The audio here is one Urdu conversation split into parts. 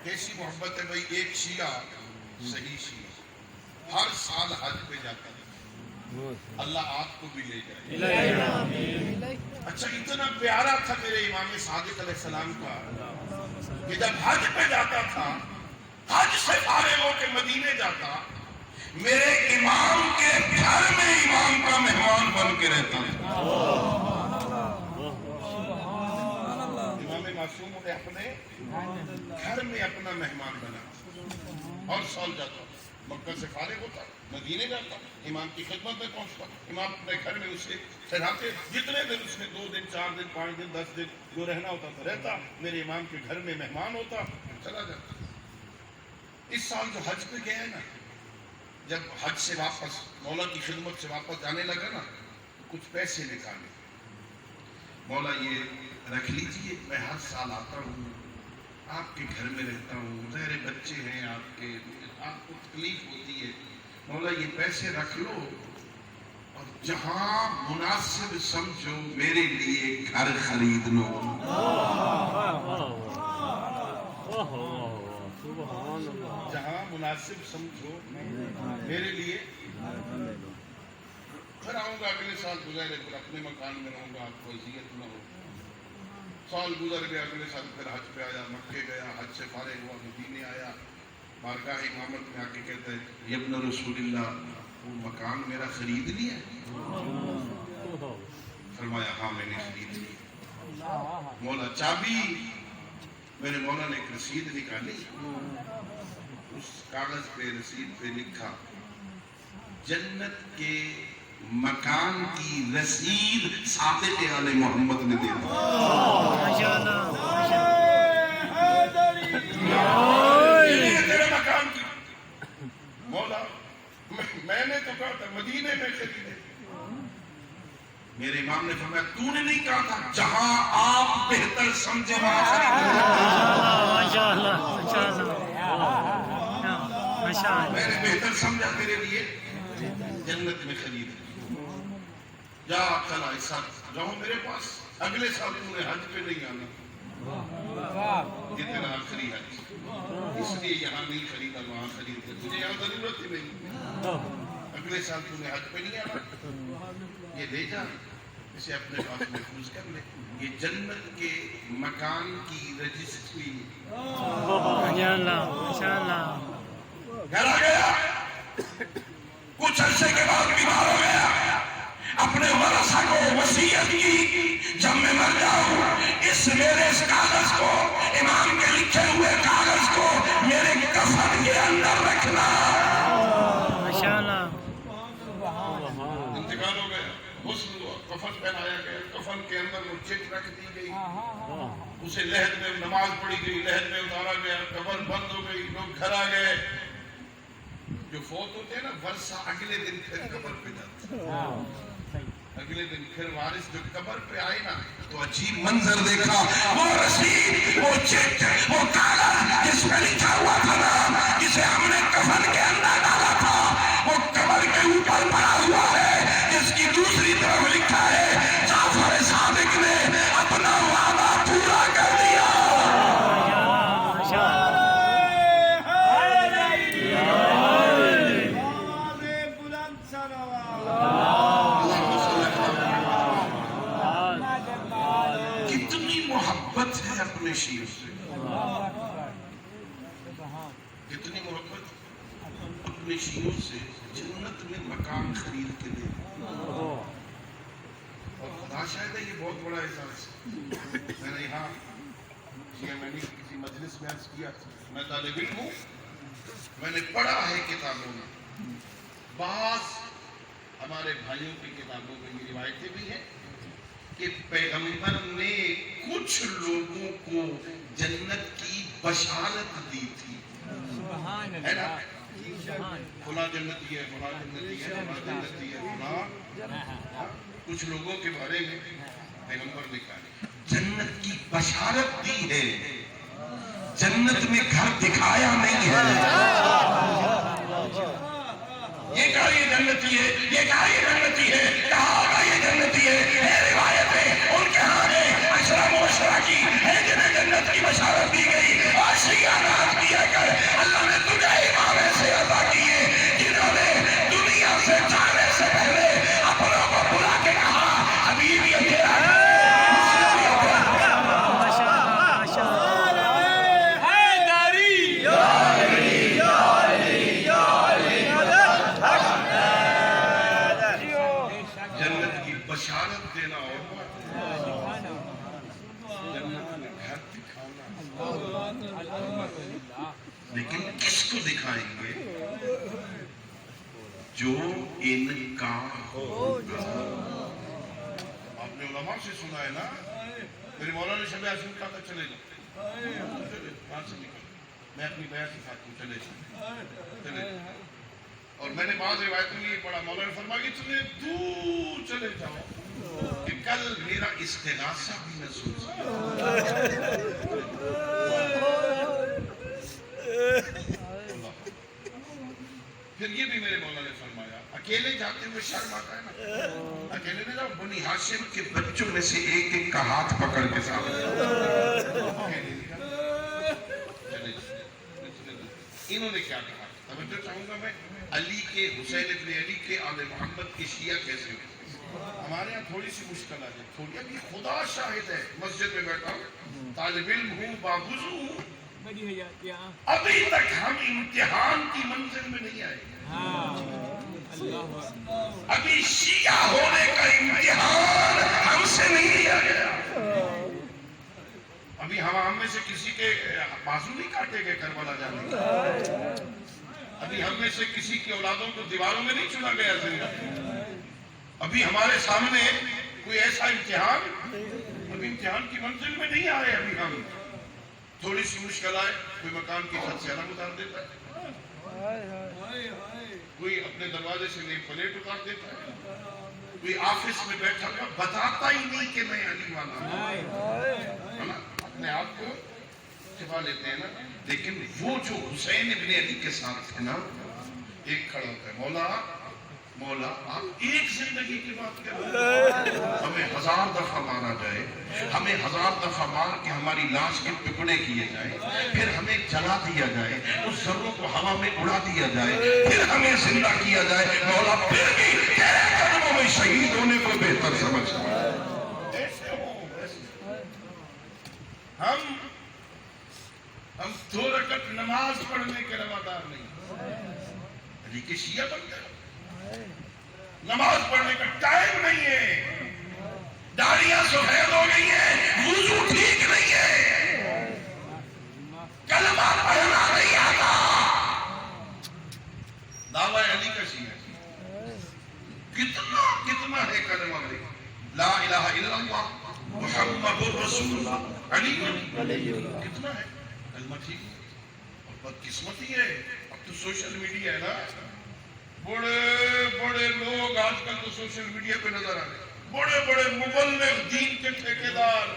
کیسی محبت ہے بھائی، ایک شیعہ صحیح شیعہ ہر سال حج پہ جاتا ہے، اللہ آپ کو بھی لے جائے۔ اچھا اتنا پیارا تھا میرے امام صادق علیہ السلام کا کہ جب حج پہ جاتا تھا، حج سے فارغ ہو کے مدینے جاتا، میرے امام کے گھر میں امام کا مہمان بن کے رہتا تھا۔ امام معصوم نے اپنے گھر میں اپنا مہمان بنا، اور سال جاتا، مکہ سے فارغ ہوتا، مدینے جاتا، امام کی خدمت میں پہنچتا، امام اپنے گھر میں اسے ٹھہراتے، جتنے دن اس نے 2 دن 4 دن 5 دن 10 دن جو رہنا ہوتا تھا رہتا، میرے امام کے گھر میں مہمان ہوتا، چلا جاتا۔ اس سال جو حج پہ گیا ہے نا، جب حج سے واپس مولا کی خدمت سے واپس جانے لگا نا، کچھ پیسے نکالے، مولا یہ رکھ لیجئے، میں ہر سال آتا ہوں، آپ کے گھر میں رہتا ہوں، ظاہر بچے ہیں آپ کے، آپ کو تکلیف ہوتی ہے، مولا یہ پیسے رکھ لو اور جہاں مناسب سمجھو میرے لیے گھر خرید لو۔ جہاں مناسب سمجھو میرے لیے، پھر آؤں گا اگلے سال، گزارے پھر اپنے مکان میں رہوں گا، آپ کو اذیت نہ ہو۔ سال گزر گیا، اگلے سال پھر حج پہ آیا، مکے گیا، حج سے فارغ ہوا، مدینے آیا، بارگاہ امامت میں آ کے کہتے ہیں یا ابن رسول اللہ، وہ مکان میرا خرید لیا؟ فرمایا ہاں میں نے خرید لیا۔ مولا چابی، میرے مولا نے ایک رسید نکالی، اس کاغذ پہ رسید پہ لکھا جنت کے مکان کی رسید صادق آل محمد نے دے دی۔ تیرے مکان کی مولا، میں نے تو کہا تھا مدینے میں خریدے، میرے امام نے فرمایا تو نے نہیں کہا تھا جہاں آپ بہتر سمجھے وہاں خریدے۔ میں نے بہتر سمجھا تیرے لیے جنت میں خرید لی۔ جا چلا اس سال رہو میرے پاس، اگلے سال تم نے حج پہ نہیں آنا، یہ تیرا آخری حج، اس لیے یہاں نہیں خریدا وہاں خرید لے، تجھے یہاں ضرورت ہی نہیں، اگلے سال تم نے حج پہ نہیں آنا، یہ لے جا، اسے اپنے پاس محفوظ کر لے، یہ جنت کے مکان کی رجسٹری۔ گھر آ گیا، کچھ عرصے کے بعد بیمار ہو گیا، اپنے ورثہ کو وصیت کی جب میں مر جاؤں اس میرے اس کاغذ کو، امام کے لکھے ہوئے کاغذ کو میرے کفن کے اندر رکھنا۔ انتقال ہو گیا، غسل ہوا، کفن پہنایا گیا، کفن کے اندر وہ چٹ رکھ دی گئی، اسے لحد میں نماز پڑھی گئی، لحد میں اتارا گیا، قبر بند ہو گئی، لوگ گھر آ گئے۔ جو فوت ہوتے ہیں نا ورثہ اگلے دن پھر قبر پہ جاتے ہیں، اگلے دن پھر وارث جو قبر پہ آئے نا تو عجیب منظر دیکھا، وہ رسید، وہ چٹ، وہ کاغذ جس پہ لکھا ہوا تھا نام، جسے ہم نے کفن کے اندر ڈالا تھا، وہ قبر کے اوپر پڑا ہوا ہے، جس کی دوسری طرف لکھا ہے جعفر صادق نے اپنا وعدہ پورا کر دیا۔ کتنی محبت ہے اپنے شیعہ سے، کتنی محبت اپنے شیعوں سے، جنت میں مکان خرید کے دے، اور خدا شاید ہے یہ بہت بڑا احساس ہے۔ میں نے یہاں میں نے کسی مجلس میں عرض کیا، میں طالب علم ہوں، میں نے پڑھا ہے کتابوں میں، بعض ہمارے بھائیوں کی کتابوں میں یہ روایتیں بھی ہیں کہ پیغمبر نے کچھ لوگوں کو جنت کی بشارت دی تھی، ہے نا، فلاں جنتی ہے، فلاں جنتی ہے، فلاں جنتی ہے، فلاں، کچھ لوگوں کے بارے میں پیغمبر نے کہا جنت کی بشارت دی ہے، جنت میں گھر دکھایا نہیں ہے۔ یہ کہا یہ جنتی ہے، یہ کہا یہ جنتی ہے، کہا ہوگا یہ جنتی ہے، روایتیں ان کے ہاں ہے، اشرا مبشرہ کی ہے جنہیں جنت کی بشارت دی گئی، اور شیعہ لیکن کس کو دکھائیں گے؟ جو ان کا ہوگا۔ آپ نے علماء سے سنا ہے نا، میرے مولانا شب یاسین کہا تھا چلے جاؤ، کہاں سے نکل، میں اپنی بیعت کے ساتھ ہوں، چلے جاؤ۔ اور میں نے بعض روایتوں میں یہ پڑھا، مولانا نے فرمایا کہ چلے دور چلے جاؤ کہ کل میرا استغاثہ بھی محسوس پھر یہ بھی میرے مولا نے فرمایا، اکیلے جاتے ہوئے شرم آتا ہے نا، اکیلے نہیں جاؤ، بنی ہاشم کے بچوں میں سے ایک ایک کا ہاتھ پکڑ کے سامنے انہوں نے کیا کہا؟ توجہ چاہوں گا میں، علی کے، حسین ابن علی کے، آل محمد کے شیعہ کیسے ہوتے؟ ہمارے یہاں تھوڑی سی مشکل آ جائے، تھوڑی، ابھی خدا شاہد ہے، مسجد میں بیٹھا ہوں، طالب علم ہوں، باوضو ہوں، ابھی تک ہم امتحان کی منزل میں نہیں آئے، ابھی شیعہ ہونے کا امتحان ہم سے نہیں لیا گیا، ابھی ہم میں سے کسی کے بازو نہیں کاٹے گئے کربلا جانے کے، ابھی ہم میں سے کسی کی اولادوں کو دیواروں میں نہیں چنا گیا زندہ، ابھی ہمارے سامنے کوئی ایسا امتحان، ابھی امتحان کی منزل میں نہیں آئے، ابھی ہم تھوڑی سی مشکل آئے، کوئی مکان کی چھت سے الگ اتار دیتا ہے، کوئی اپنے دروازے سے نیم پلیٹ اتار دیتا ہے، کوئی آفس میں بیٹھا ہوا بتاتا ہی نہیں کہ میں علی والا ہوں، اپنے آپ کو چھپا لیتے ہیں نا، لیکن وہ جو حسین ابن علی کے ساتھ ہے نا، ایک کھڑا ہوتا ہے، مولا مولا آپ ایک زندگی کی بات کر رہے ہیں، ہمیں 1000 دفعہ مارا جائے، ہمیں 1000 دفعہ مار کے ہماری لاش کے ٹکڑے کیے جائیں، پھر ہمیں جلا دیا جائے، اس ذروں کو ہوا میں اڑا دیا جائے، پھر ہمیں زندہ کیا جائے، مولا پھر بھی تیرے قدموں میں شہید ہونے کو بہتر سمجھتا ہے۔ ایسے ہوں، ہم 2 رکعت نماز پڑھنے کے روادار نہیں، علی کے شیعہ بن گئے، نماز پڑھنے کا ٹائم نہیں ہے، داڑیاں سفید ہو گئی ہیں، وضو ٹھیک نہیں ہے، کلمہ پڑھنا نہیں آتا، دعویٰ علی کا شیعہ کتنا ہے کلمہ نہیں، لا الہ الا اللہ محمد الرسول اللہ علی کتنا ہے کلمہ ٹھیک ہے، اور بدقسمتی ہے اب تو سوشل میڈیا ہے نا، بڑے لوگ آج کل تو سوشل میڈیا پہ نظر آ رہے، بڑے مبلغ دین کے ٹھیکیدار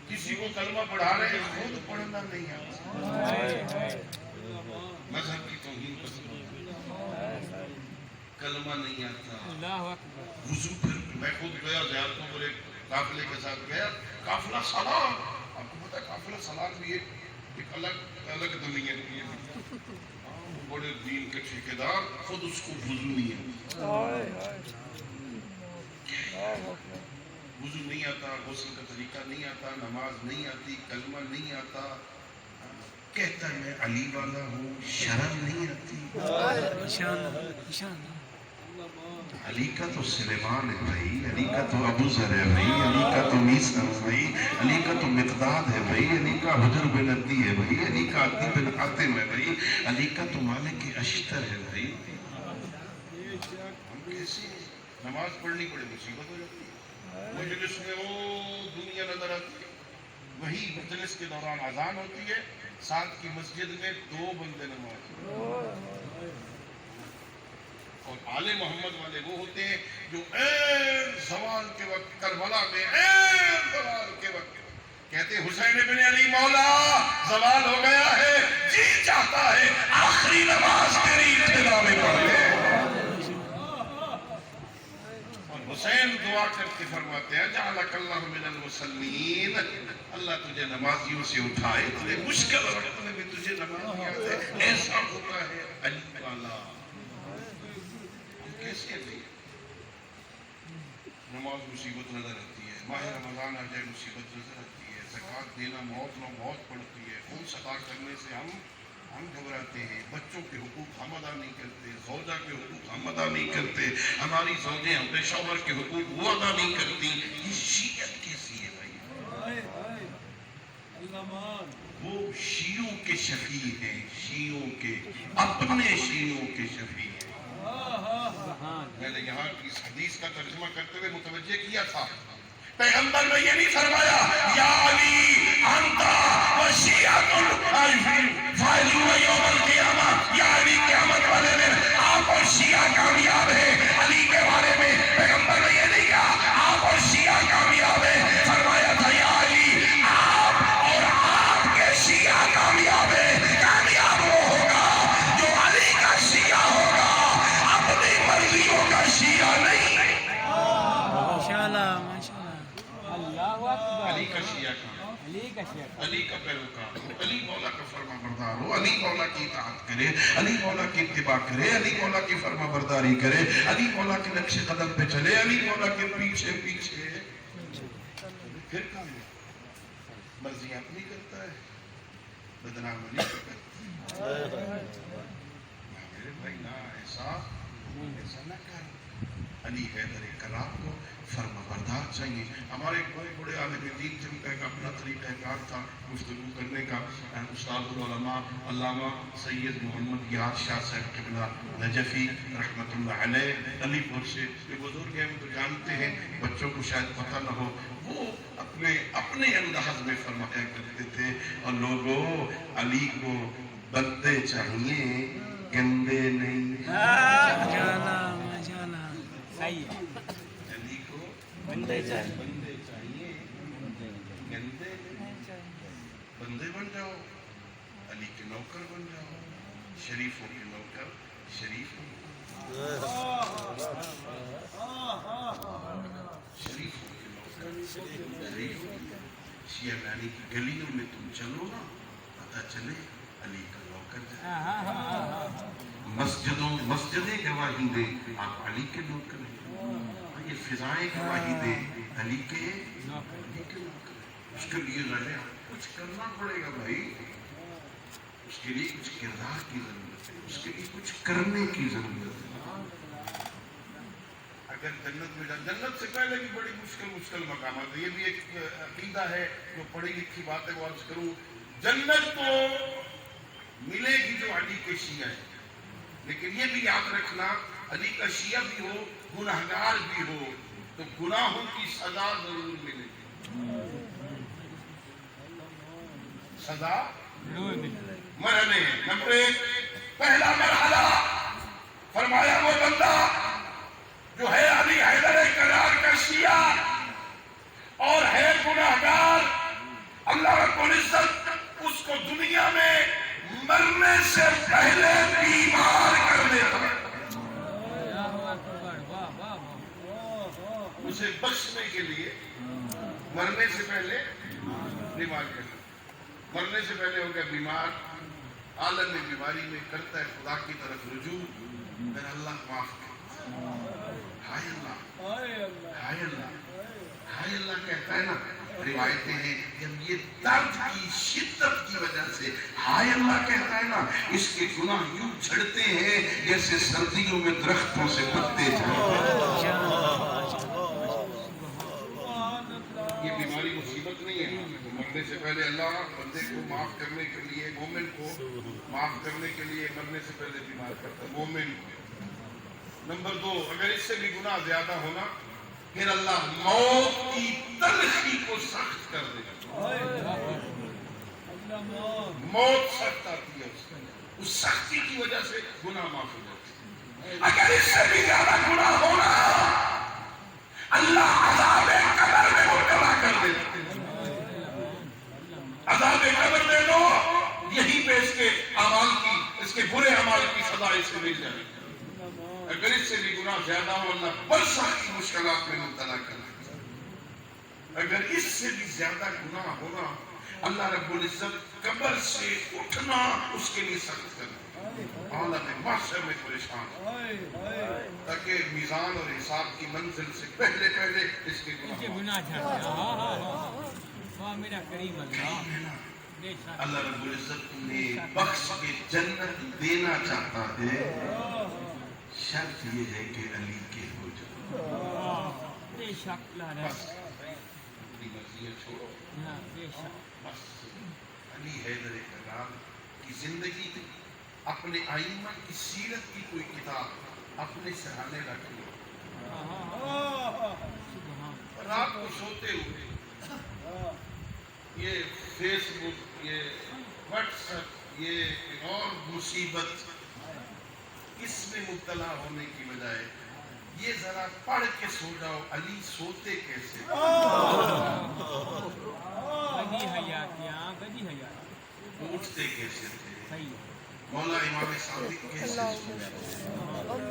کسی کو کلمہ پڑھا رہے ہیں، خود پڑھنا نہیں آتا، مذہب کی توہین کلمہ نہیں آتا، وضو پھر میں خود گیا زیارتوں پر، ایک قافلے کے ساتھ گیا، قافلہ سالار، آپ کو پتا ہے قافلہ سالار بھی ایک الگ دنیا کی ہے، بڑے دین کے ٹھیکیدار، خود اس کو وضو نہیں آتا، وضو نہیں آتا، غسل کا طریقہ نہیں آتا، نماز نہیں آتی، کلمہ نہیں آتا، کہتا ہے میں علی والا ہوں، شرم نہیں آتی، علی کا تو سلیمان ہے بھائی، علی کا تو ابو ذر ہے بھائی، علی کا تو میسا ہے بھائی، علی کا تو مقداد ہے بھائی، علی کا حجر بن عدی ہے بھائی، علی کا عدی بن حاتم ہے بھائی، علی کا تو مالک اشتر ہے بھائی، ہم کیسے نماز پڑھنی پڑے مصیبت ہو جاتی ہے، مجلس میں وہ دنیا نظر آتی ہے، وہی مجلس کے دوران اذان ہوتی ہے، ساتھ کی مسجد میں 2 بندے نماز، اور آل محمد والے وہ ہوتے ہیں جو زوال کے وقت کربلا میں زوال کے وقت کہتے حسین ابن علی مولا زوال ہو گیا ہے، جی چاہتا ہے آخری نماز تیری ابتدا میں پڑھ لے، اور حسین دعا کر کے فرماتے ہیں جعلک اللہ من المصلین، اللہ تجھے نمازیوں سے اٹھائے، تجھے مشکل وقت میں بھی تجھے نماز یاد ہے، ایسا ہوتا ہے علی والا، کیسے نہیں، نماز مصیبت نظر آتی ہے، ماہ رمضان آ جائے مصیبت نظر آتی ہے، زکوٰۃ دینا موت پڑتی ہے، خون صدقہ کرنے سے ہم گھبراتے ہیں، بچوں کے حقوق ہم ادا نہیں کرتے، زوجہ کے حقوق ہم ادا نہیں کرتے، ہماری زوجیں اپنے شوہر کے حقوق وہ ادا نہیں کرتی، یہ شیعت کیسی ہے بھائی، وہ شیعوں کے شفیع ہیں، شیعوں کے اپنے شیعوں کے شفیع ہیں۔ میں نے یہاں کی اس حدیث کا ترجمہ کرتے ہوئے متوجہ کیا تھا، پیغمبر نے یہ نہیں فرمایا یا علی انتا و شیعۃ فائزون یوم القیامہ، یا علی قیامت والے دن آپ اور شیعہ کامیاب ہیں۔ علی کے بارے میں پیغمبر نے یہ نہیں کہا آپ اور شیعہ کامیاب ہیں، فرمایا تھا یا علی آپ اور آپ کے شیعہ کامیاب ہیں۔ کامیاب وہ ہوگا جو علی کا شیعہ ہوگا، اپنی مرضیوں کا شیعہ نہیں۔ علی کا شیعہ کا، علی کا پیروکار ہو، علی مولا کا فرما بردار ہو، علی مولا کی اطاعت کرے، علی مولا کی اتباع کرے، علی مولا کی فرما برداری کرے، علی مولا کے نقش قدم پہ چلے، علی مولا کے پیچھے پیچھے، پھر کامیاب۔ مرضی اپنی کرتا ہے، بدنام علی کا کرتا ہے۔ میرے بھائی نا ایسا نہ کر۔ علی حیدر کرام کو فرما بردار چاہیے۔ ہمارے بڑے بڑے عالم دین جن کا ایک اپنا طریقہ کار تھا گفتگو کرنے کا، استاد العلماء علامہ سید محمد یار شاہ صاحب قبلہ نجفی رحمۃ اللہ علیہ، علی پور سے یہ بزرگ ہیں، تو جانتے ہیں، بچوں کو شاید پتہ نہ ہو، وہ اپنے انداز میں فرمایا کرتے تھے، اور لوگوں علی کو بندے چاہیے گندے نہیں۔ علی کو بندے چاہیے گندے نہیں۔ بندے بن جاؤ، علی کے نوکر بن جاؤ، شریفوں کے نوکر شریف شریفوں کے نوکر شریف۔ شیعہ رانی کی گلیوں میں تم چلو نا، پتہ چلے علی کا نوکر جائے۔ مسجدیں گواہی دیں آپ علی کے نوکر ہیں، یہ فضائیں گواہی دیں علی کے نوکر۔ اس کے لیے ذرا کچھ کرنا پڑے گا بھائی، اس کے لیے کچھ کردار کی ضرورت ہے، اس کے لیے کچھ کرنے کی ضرورت ہے۔ اگر جنت سے پہلے بھی بڑی مشکل مقامات ہے، یہ بھی ایک عقیدہ ہے جو پڑھی لکھی بات ہے، وہ عرض کروں، جنت تو ملے گی جو علی کے شیعہ ہیں، لیکن یہ بھی یاد رکھنا علی کا شیعہ بھی ہو، گناہگار بھی ہو، تو گناہوں کی سزا ضرور ملے گی، سزا مرنے۔ نمبر ایک، پہلا مرحلہ فرمایا وہ بندہ جو ہے علی حیدر کرار کا شیعہ اور ہے گناہگار، اللہ رب العزت اس کو دنیا میں مرنے سے پہلے بیمار کر دیتا ہے، اسے بخشنے کے لیے مرنے سے پہلے بیمار کرتا، مرنے سے پہلے ہو گیا بیمار، عالم میں بیماری میں کرتا ہے خدا کی طرف رجوع، میرا اللہ معاف کر، ہائے اللہ ہائے اللہ ہائے اللہ کہتا ہے نا، روایتیں ہیں جب یہ درد کی شدت کی وجہ سے ہائے اللہ کہتا ہے نا، اس کے گناہ یوں جھڑتے ہیں جیسے سردیوں میں درختوں سے پتے جھڑتے ہیں۔ یہ بیماری مصیبت نہیں ہے، مرنے سے پہلے اللہ بندے کو معاف کرنے کے لیے، مومن کو معاف کرنے کے لیے مرنے سے پہلے بیمار کرتا ہے مومن کو۔ نمبر دو، اگر اس سے بھی گناہ زیادہ ہونا، پھر اللہ موت کی تلخی کو سخت کر دے گا، موت سخت آتی ہے اس سختی کی وجہ سے گناہ معاف ہو جاتا ہے۔ اگر اس سے بھی زیادہ گناہ ہونا، اللہ عذاب قبر میں مبتلا کر دے گا، عذاب قبر میں لو، یہی پہ اس کے اعمال کی، اس کے برے اعمال کی سزا اس کو مل جائے گی۔ اگر اس سے بھی گناہ زیادہ ہو، اللہ برسخت کی مشکلات میں مبتلا کر دے گا۔ اگر اس سے بھی زیادہ گناہ ہونا، اللہ رب العزت قبر سے اٹھنا اس کے لیے سخت کر دے گا، عالم محشر میں پریشان، تاکہ میزان اور حساب کی منزل سے پہلے اس کے گناہ میرا کریم اللہ اللہ رب العزت تمہیں بخش کے جنت دینا چاہتا ہے، شرط یہ ہے کہ علی کے ہو جاؤ، بے شک بس اپنی مرضیاں چھوڑو، بس علی حیدر کرام کی زندگی میں اپنے ائمہ کی سیرت کی کوئی کتاب اپنے سرانے رکھ لو. رات کو سوتے ہوئے یہ فیس بک، یہ واٹس ایپ، یہ اور مصیبت، اس میں مبتلا ہونے کی بجائے یہ ذرا پڑھ کے سو جاؤ علی سوتے کیسے، گدی حیات یہاں گدی حیات اٹھتے کیسے تھے، صحیح مولا امام صادق کیسے سوتے،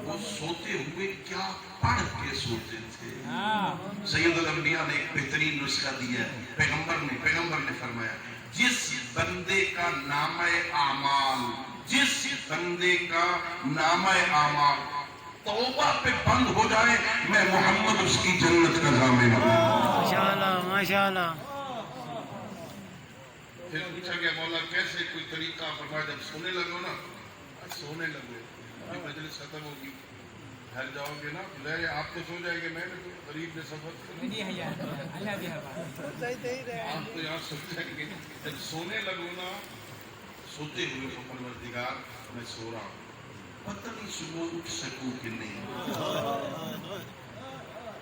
وہ سوتے ہوئے کیا پڑھ کے سوتے تھے. ہاں سید الانبیاء نے ایک بہترین نسخہ دیا ہے. پیغمبر نے فرمایا جس بندے کا نامہ اعمال توبہ پہ بند ہو جائے میں محمد اس کی جنت کا ضامن ہوں. ماشاءاللہ ماشاءاللہ. پھر پوچھا گیا مولا کیسے، کوئی طریقہ فرمایا. جب سونے لگو نا، سونے لگے یہ مجلس ختم ہوگی، گھر جاؤ گے نا لے آپ تو سو جائیں گے، میں نے غریب نے سفر گدی حیات اللہ دی حوالے آپ تو یہاں سو جائیں گے. جب سونے لگو نا، سوتے ہوئے تو پروردگار میں سو رہا ہوں، پتہ نہیں صبح اٹھ سکوں کہ نہیں.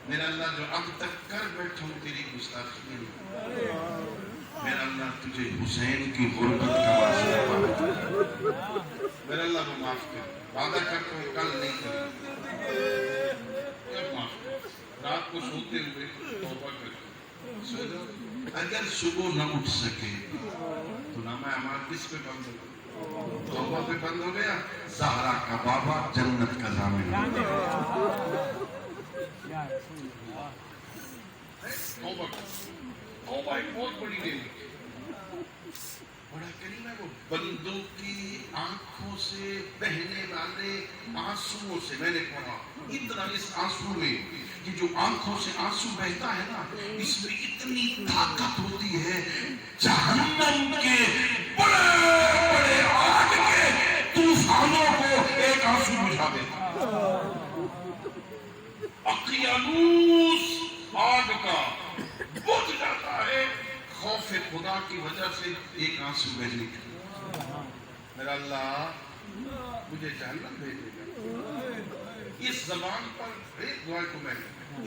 میرا اللہ جو اب تک کر بیٹھا ہوں تیری گستاخی نہیں، میرا اللہ تجھے حسین کی غربت کا واسطہ پاتا، میرا اللہ وہ معاف کر. وعدہ کرتا ہوں کل نہیں کروں، معاف کر. رات کو سوتے ہوئے توبہ کر سو جاؤ. اگر صبح نہ اٹھ سکے تو نامہ اعمال کس پہ بند ہو گیا؟ توبہ پہ بند ہو گیا. زہرا کا بابا جنت کا ضامن ہو گیا. توبہ توبہ ایک بہت بڑی نعمت ہے. بڑا کریم ہے وہ. بندوں کی آنکھوں سے بہنے والے آنسوؤں سے میں نے پڑھا اتنا، اس آنسو میں یہ جو آنکھوں سے آنسو بہتا ہے نا، اس میں اتنی طاقت ہوتی ہے جہنم کے بڑے بڑے آگ کے طوفانوں کو ایک آنسو بجھا دیتا. اقیانوس آگ کا بجھ جاتا ہے خوف خدا کی وجہ سے ایک آنسو بہنے کا. میرا اللہ مجھے جہنم بھیجے گا، اس زبان پر ایک دعا کو میں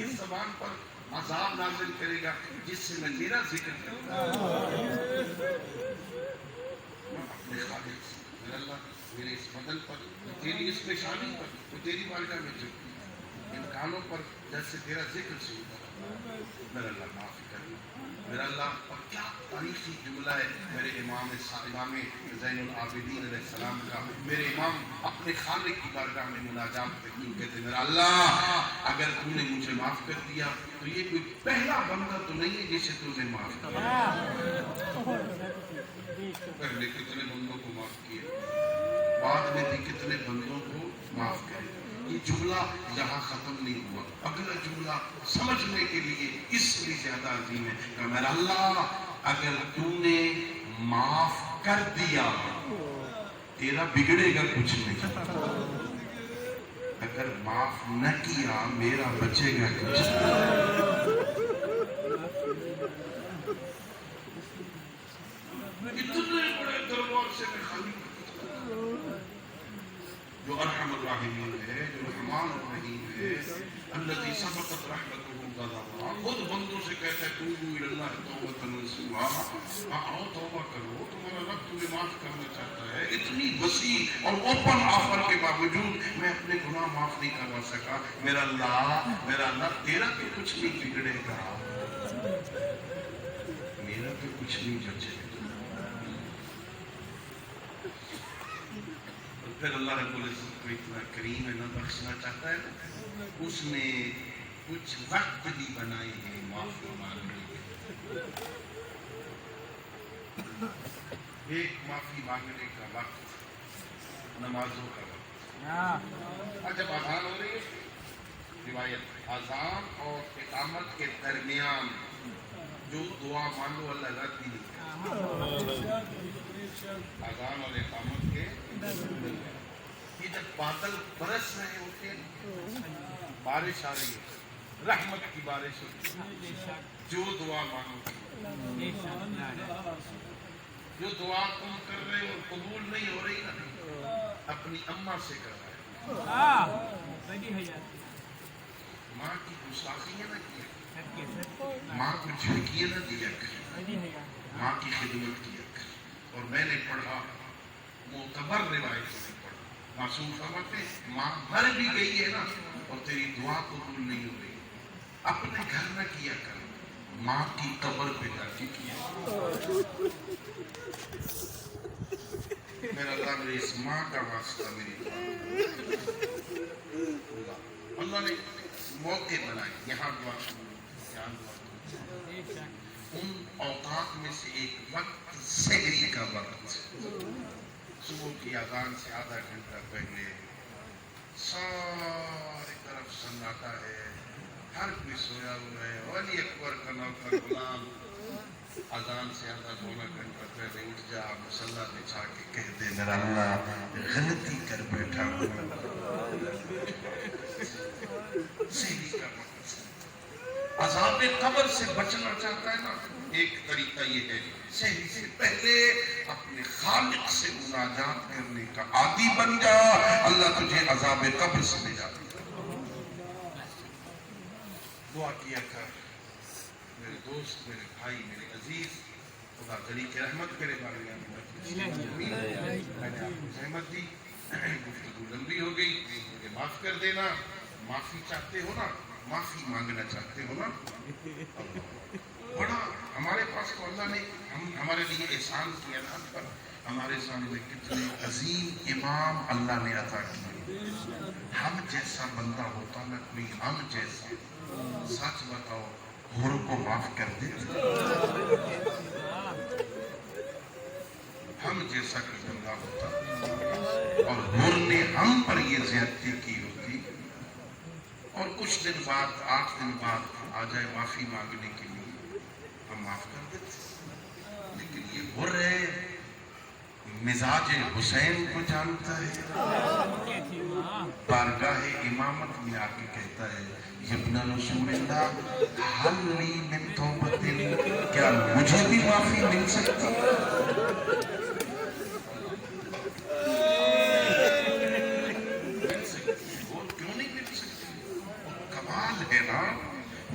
اس زبان پر عذاب نازل کرے گا جس سے میں تیرا ذکر کروں. اپنے خالق سے میرا اللہ میرے اس بدن پر، تیری اس پیشانی پر، تو تیری بارگاہ میں جھکوں، ان کانوں پر جیسے تیرا ذکر سنتا میرا اللہ معاف کرنا. میرا اللہ اور کیا تاریخی جملہ ہے میرے امام زین العابدین علیہ السلام کا. میرے امام اپنے خالق کی بارگاہ میں مناجات کرتے کہتے میرا اللہ اگر تو نے مجھے معاف کر دیا تو یہ کوئی پہلا بندہ تو نہیں ہے جسے تو نے معاف کیا. پہلے کتنے بندوں کو معاف کیا، بعد میں بھی کتنے بندوں کو معاف کرے. یہ جملہ یہاں ختم نہیں ہوا، اگلا جملہ سمجھنے کے لیے اس لیے زیادہ عظیم ہے کہ میرا اللہ اگر تو نے معاف کر دیا تیرا بگڑے گا کچھ نہیں، اگر معاف نہ کیا میرا بچے گا کچھ نہیں. اتنے بڑے دربار سے میں خالی جو ارحم الراحمین ہے، جو رحمان الرحیم ہے، الذی سبقت رحمتہ غضبہ، خود بندوں سے کہتا ہے توبوا الی اللہ توبۃ نصوحا، آؤ توبہ کرو، تمہارا رب تمہیں معاف کرنا چاہتا ہے. اتنی وسیع اور اوپن آفر کے باوجود میں اپنے گناہ معاف نہیں کروا سکا. میرا اللہ تیرا تو کچھ نہیں بگڑے گا، میرا تو کچھ نہیں جچے گا. پھر اللہ رب العزت کو اتنا کریم ہے نہ بخشنا چاہتا ہے نا، اس نے کچھ وقت بھی بنائے ہیں معافی مانگنے کے. ایک معافی مانگنے کا وقت نمازوں کا وقت. جب اذان ہو رہی ہے، روایت اذان اور اقامت کے درمیان جو دعا مانگو اللہ رد بھی نہیں کرتا. اذان اور اقامت کے درمیان یہ جب بادل برس رہے ہوتے ہیں، بارش آ رہی ہے، رحمت کی بارش ہوتی ہے، جو دعا مانگو، جو دعا تم کر رہے ہو قبول نہیں ہو رہی نا اپنی اماں سے کروایا بڑی حیات ماں کی گستاخیاں نہ کیا سچ کے سچ ماں کو جھڑکیاں نہ دیا کر بڑی حیات ماں کی خدمت کیا کر اور میں نے پڑھا معتبر روایت سے پڑھا معصوم فرماتے ہیں ماں مر بھی گئی ہے نا اور تیری دعا قبول نہیں ہو رہی اپنے گھر نہ کیا کر ماں کی قبر پہ جا کے کیا میرا اللہ نے اس ماں کا واسطہ میری دعا اللہ نے موقع بنائے یہاں دعا یہاں دعا ان اوقات میں سے ایک وقت سحری کا وقت صبح کی اذان سے آدھا گھنٹہ پہلے ساری طرف سناٹا ہے ہر کوئی سویا ہوا ہے ولی اکبر کا نوکر غلام اذان سے آدھا پونا گھنٹہ پہلے اٹھ جا مصلی بچھا کے کہہ دے میرا اللہ غلطی کر بیٹھا ہوں سحری کا وقت عذاب قبر سے بچنا چاہتا ہے نا ایک طریقہ یہ ہے سحری سے پہلے اپنے خالق سے مناجات کرنے کا عادی بن جا اللہ تجھے عذاب قبر سے نجات دے دعا کیا کر میرے دوست میرے بھائی میرے عزیز خدا غنی کی رحمت کرے بارے میں نے آپ کو زحمت دی گفتگو لمبی ہو گئی مجھے معاف کر دینا معافی چاہتے ہو نا معافی مانگنا چاہتے ہو نا بڑا ہمارے پاس تو اللہ نے ہمارے لیے احسان کیا نا پر ہمارے سامنے کتنے عظیم امام اللہ نے عطا کیے ہم جیسا بندہ ہوتا نا کوئی ہم جیسا سچ بتاؤ حور کو معاف کر دے ہم جیسا کوئی بندہ ہوتا اور حور نے ہم پر یہ زیادتی کی ہوتی اور کچھ دن بعد 8 دن بعد آ جائے معافی مانگنے کے لیے ہم معاف کر دیتے لیکن یہ حور ہے مزاج حسین کو جانتا ہے بارگاہ امامت میں آ کے کہتا ہے ابن رسول اللہ حل لی من توبت کیا مجھے بھی معافی مل سکتی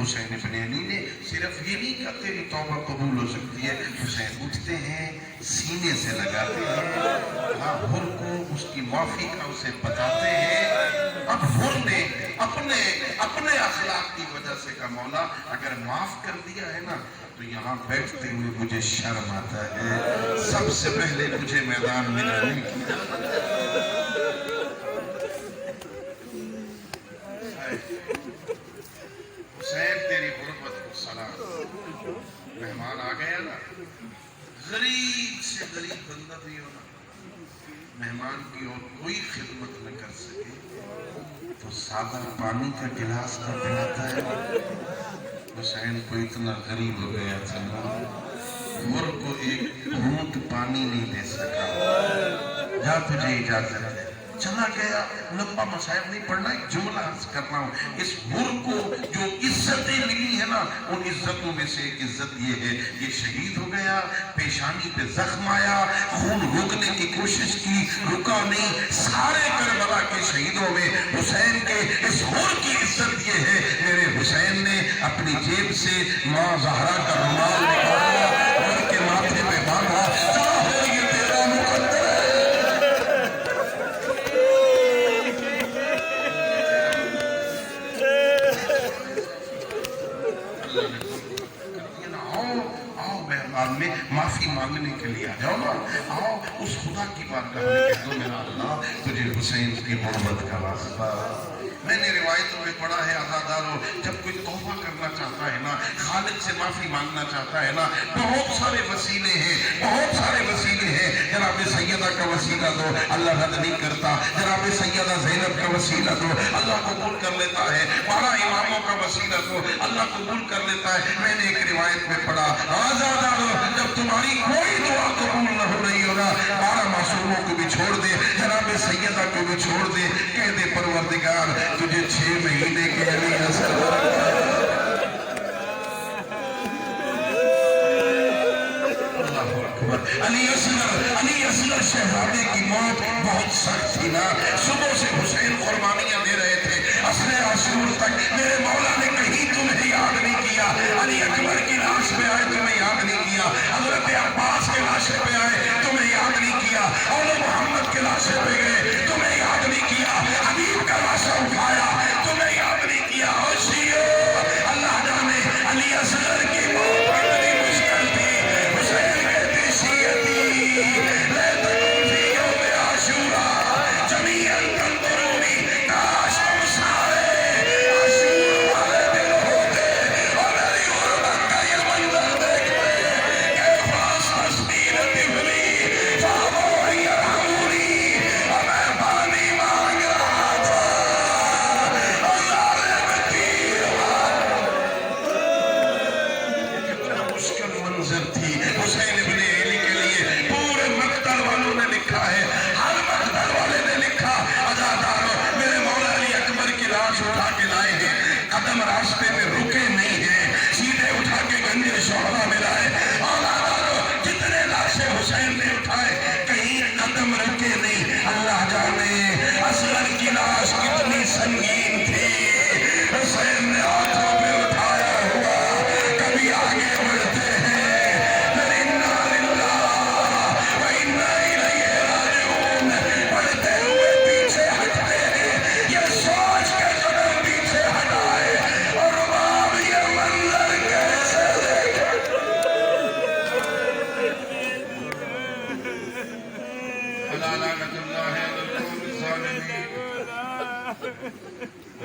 حسین ابن علی نے صرف یہ نہیں کہ تیری توبہ قبول ہو سکتی ہے حسین اٹھتے ہیں سینے سے لگاتے ہیں حر کو اس کی معافی کا اسے بتاتے ہیں اب حر نے اپنے اخلاق کی وجہ سے کہا مولا اگر معاف کر دیا ہے نا تو یہاں بیٹھتے ہوئے مجھے شرم آتا ہے سب سے پہلے مجھے میدان میں رہنے کی حسین تیری غربت کو سلام مہمان آ گیا نا غریب سے غریب بندہ بھی ہونا مہمان کی اور کوئی خدمت نہ کر سکے تو سادہ پانی کا گلاس نہ پلاتا ہے حسین کو اتنا غریب ہو گیا تھا عمر کو ایک گھونٹ پانی نہیں دے سکا جا تجھے اجازت ہے چلا گیا لمبا مسائل نہیں پڑھنا ایک جملہ عرض کرنا ہوں اس ملک کو جو عزتیں ملی ہیں نا ان عزتوں میں سے ایک عزت یہ ہے یہ شہید ہو گیا پیشانی پہ زخم آیا خون روکنے کی کوشش کی رکا نہیں سارے کربلا کے شہیدوں میں حسین کے اس ملک کی عزت یہ ہے میرے حسین نے اپنی جیب سے ماں زہرا کا رومال نکالا ان کے ماتھے پہ باندھا یہ تیرا مقدر ہے میں معافی مانگنے کے لیے آ جاؤ نا آؤ اس خدا کی بارگاہ میں کہہ دو میرا اللہ تجھے حسین کی محبت کا واسطہ میں نے روایتوں میں پڑھا ہے عزادارو جب کوئی توبہ کرنا چاہتا ہے نا خالق سے معافی مانگنا چاہتا ہے نا بہت سارے وسیلے ہیں جناب سیدہ کا وسیلہ دو اللہ رد نہیں کرتا جناب سیدہ زینب کا وسیلہ دو اللہ قبول کر لیتا ہے 12 اماموں کا وسیلہ دو اللہ قبول کر لیتا ہے میں نے ایک روایت میں پڑھا عزادارو جب تمہاری کوئی دعا قبول نہ ہو رہی ہو نا 12 معصوموں کو بھی چھوڑ دے جناب سیدہ کو بھی چھوڑ دے کہہ دے پروردگار تجھے 6 مہینے کے علی اثر علی اصغر مگر شہزادے کی موت بہت سخت تھی نا. صبح سے حسین قربانیاں دے رہے تھے عصر عاشور تک. میرے مولا نے کہیں تمہیں یاد نہیں کیا. علی اکبر کی لاش پہ آئے تمہیں یاد نہیں کیا. حضرت عباس کے لاشے پہ آئے تمہیں یاد نہیں کیا. اول محمد کے لاشے پہ گئے تمہیں یاد نہیں کیا. حبیب کا لاشا اٹھایا تمہیں یاد نہیں کیا. ہوشیو اللہ جانے علی اصغر کی موت کتنی مشکل تھی. حسین کہتے شیعتی لا تکن فی یوم عاشوراء جمیعا تنظرونی. کاش تم سارے عاشور والے دن ہوتے اور میری غربت کا یہ منظر دیکھتے کہ فاس تسبیل طفلی فابوا یرحمونی. اور میں پانی مانگ رہا تھا اللہ نے تیر کتنا مشکل منظر تھی. حسین ابن علی کے لیے پورے مقتل والوں نے لکھا ہے. ہر مقتل والے نے لکھا عزادارو میرے مولا علی اکبر کی لاش اٹھا کے لائے ہیں. قدم راستے میں رکے نہیں ہیں. سیدھے اٹھا کے گنج شہرا میں لائے. عزادارو جتنے لاشیں حسین نے اٹھائے کہیں قدم رکے نہیں. اللہ جانے اصغر کی لاش کتنی سنگین تھی. حسین نے ہاتھوں پہ اٹھایا ہوا کبھی آگے بڑھتے ہیں پھر انا للہ و انا الیہ راجعون پڑھتے ہوئے پیچھے ہٹتے ہیں. یہ سوچ کے قدم پیچھے ہٹائے اور باب یہ منظر کیسے دیکھا. الا لعنۃ اللہ علی القوم الظالمین.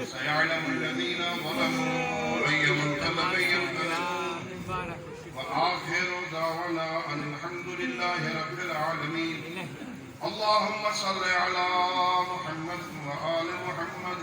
سيعلم الذين ظلموا أي منقلب ينقلبون. وآخر دعوانا أن الحمد لله رب العالمين. اللهم صل على محمد وآل محمد.